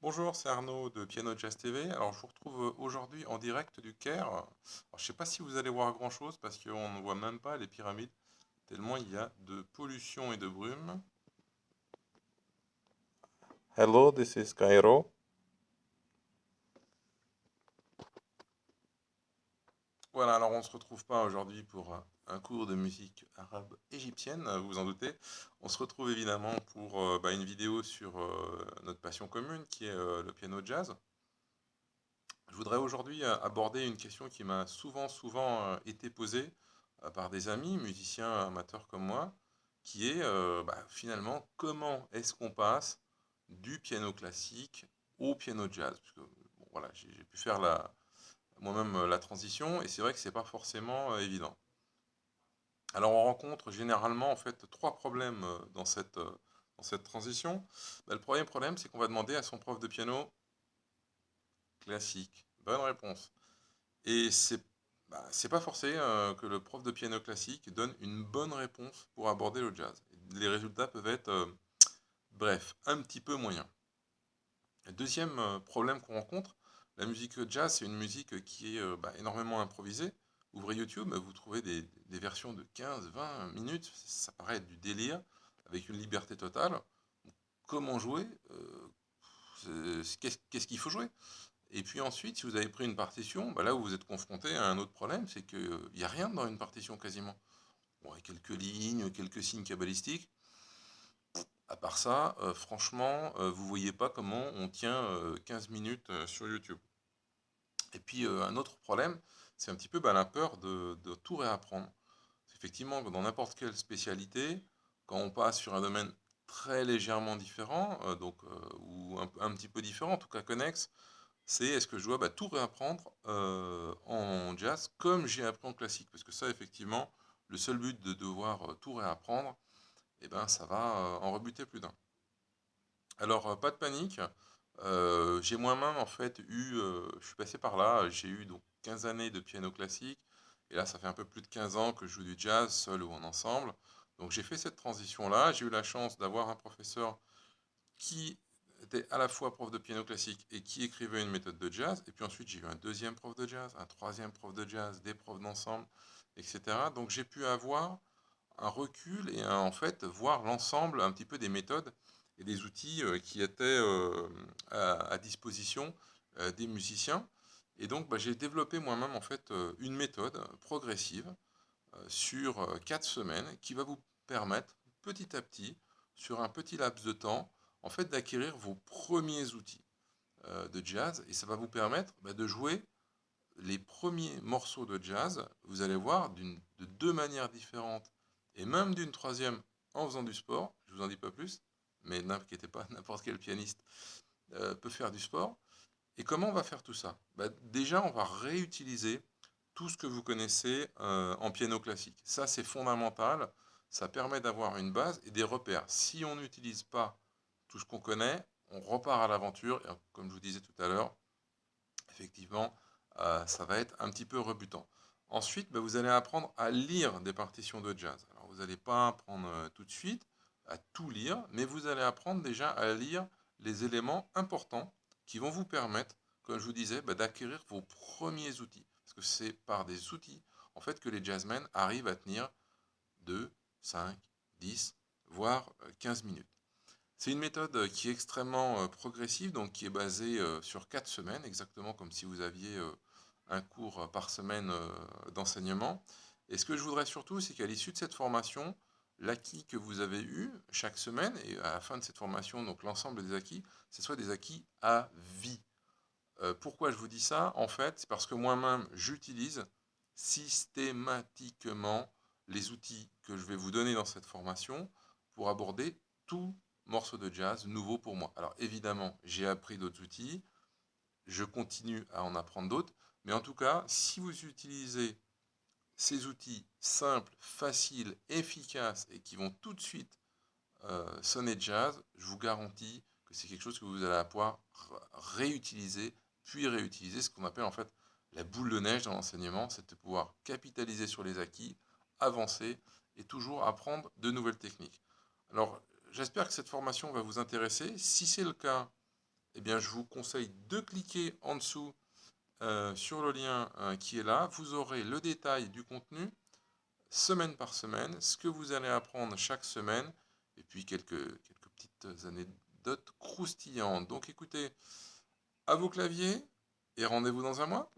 Bonjour, c'est Arnaud de Piano Jazz TV. Alors, je vous retrouve aujourd'hui en direct du Caire. Alors, je ne sais pas si vous allez voir grand-chose parce qu'on ne voit même pas les pyramides, tellement il y a de pollution et de brume. Hello, this is Cairo. Voilà, alors on ne se retrouve pas aujourd'hui pour un cours de musique arabe égyptienne, vous vous en doutez. On se retrouve évidemment pour une vidéo sur notre passion commune qui est le piano jazz. Je voudrais aujourd'hui aborder une question qui m'a souvent été posée par des amis, musiciens amateurs comme moi, qui est finalement comment est-ce qu'on passe du piano classique au piano jazz? Parce que bon, voilà, j'ai pu faire moi-même la transition et c'est vrai que c'est pas forcément évident. Alors on rencontre généralement en fait trois problèmes dans cette transition. Le premier problème, c'est qu'on va demander à son prof de piano classique. Bonne réponse. Et c'est pas forcé que le prof de piano classique donne une bonne réponse pour aborder le jazz. Les résultats peuvent être, bref, un petit peu moyens. Le deuxième problème qu'on rencontre, la musique jazz, c'est une musique qui est énormément improvisée. Ouvrez YouTube, vous trouvez des versions de 15-20 minutes, ça paraît être du délire, avec une liberté totale. Comment jouer qu'est-ce qu'il faut jouer? Et puis ensuite, si vous avez pris une partition, là où vous êtes confronté à un autre problème, c'est qu'il n'y a rien dans une partition quasiment. Bon, il y a quelques lignes, quelques signes cabalistiques. À part ça, franchement, vous voyez pas comment on tient 15 minutes sur YouTube. Et puis un autre problème, c'est un petit peu la peur de tout réapprendre. Effectivement, dans n'importe quelle spécialité, quand on passe sur un domaine très légèrement différent, ou un petit peu différent, en tout cas connexe, c'est est-ce que je dois tout réapprendre en jazz comme j'ai appris en classique. Parce que ça, effectivement, le seul but de devoir tout réapprendre, eh ben, ça va en rebuter plus d'un. Alors, pas de panique. J'ai moi-même, en fait, je suis passé par là, j'ai eu donc 15 années de piano classique, et là, ça fait un peu plus de 15 ans que je joue du jazz, seul ou en ensemble. Donc, j'ai fait cette transition-là. J'ai eu la chance d'avoir un professeur qui était à la fois prof de piano classique et qui écrivait une méthode de jazz. Et puis ensuite, j'ai eu un deuxième prof de jazz, un troisième prof de jazz, des profs d'ensemble, etc. Donc j'ai pu avoir un recul et en fait voir l'ensemble un petit peu des méthodes et des outils qui étaient à disposition des musiciens. Et donc j'ai développé moi-même en fait une méthode progressive sur 4 semaines qui va vous permettre petit à petit, sur un petit laps de temps, en fait d'acquérir vos premiers outils de jazz et ça va vous permettre de jouer les premiers morceaux de jazz, vous allez voir, de deux manières différentes et même d'une troisième en faisant du sport. Je vous en dis pas plus, mais n'inquiétez pas, n'importe quel pianiste peut faire du sport. Et comment on va faire tout ça? Déjà, on va réutiliser tout ce que vous connaissez en piano classique. Ça, c'est fondamental. Ça permet d'avoir une base et des repères. Si on n'utilise pas tout ce qu'on connaît, on repart à l'aventure. Et comme je vous disais tout à l'heure, effectivement, ça va être un petit peu rebutant. Ensuite, vous allez apprendre à lire des partitions de jazz. Alors, vous n'allez pas apprendre tout de suite à tout lire, mais vous allez apprendre déjà à lire les éléments importants qui vont vous permettre, comme je vous disais, d'acquérir vos premiers outils. Parce que c'est par des outils, en fait, que les jazzmen arrivent à tenir 2, 5, 10, voire 15 minutes. C'est une méthode qui est extrêmement progressive, donc qui est basée sur 4 semaines, exactement comme si vous aviez un cours par semaine d'enseignement. Et ce que je voudrais surtout, c'est qu'à l'issue de cette formation, l'acquis que vous avez eu chaque semaine, et à la fin de cette formation, donc l'ensemble des acquis, ce soit des acquis à vie. Pourquoi je vous dis ça? En fait, c'est parce que moi-même, j'utilise systématiquement les outils que je vais vous donner dans cette formation pour aborder tout morceau de jazz nouveau pour moi. Alors évidemment, j'ai appris d'autres outils, je continue à en apprendre d'autres, mais en tout cas, si vous utilisez ces outils simples, faciles, efficaces et qui vont tout de suite sonner jazz, je vous garantis que c'est quelque chose que vous allez pouvoir réutiliser, puis réutiliser, ce qu'on appelle en fait la boule de neige dans l'enseignement, c'est de pouvoir capitaliser sur les acquis, avancer et toujours apprendre de nouvelles techniques. Alors, j'espère que cette formation va vous intéresser. Si c'est le cas, eh bien, je vous conseille de cliquer en dessous sur le lien qui est là. Vous aurez le détail du contenu, semaine par semaine, ce que vous allez apprendre chaque semaine, et puis quelques petites anecdotes croustillantes. Donc écoutez, à vos claviers, et rendez-vous dans un mois.